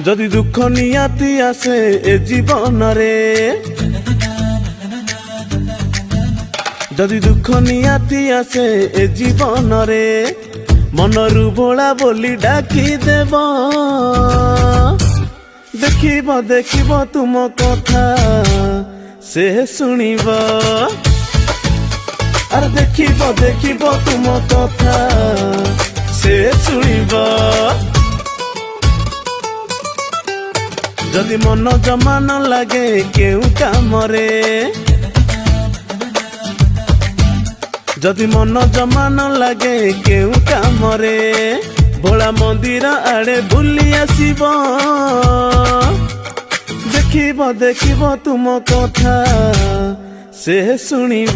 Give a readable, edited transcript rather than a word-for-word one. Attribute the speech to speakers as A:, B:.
A: जदि दुख नियाती आसे ए जीवन रे, जदि दुख नियाती आसे ए जीवन रे, मनरु भोला बोली डाकी देव। देखिब देखिब तुम कथा से सुनिब, अरे देखिब देखिब तुम कथा से सुनिब। जदि मन जमा न लगे केउ काम रे, जदि मन जमा न लगे केउ काम रे, भोला मंदिर आड़े बुली आसीब। देखिब देखिब तुम कथा से सुनिब।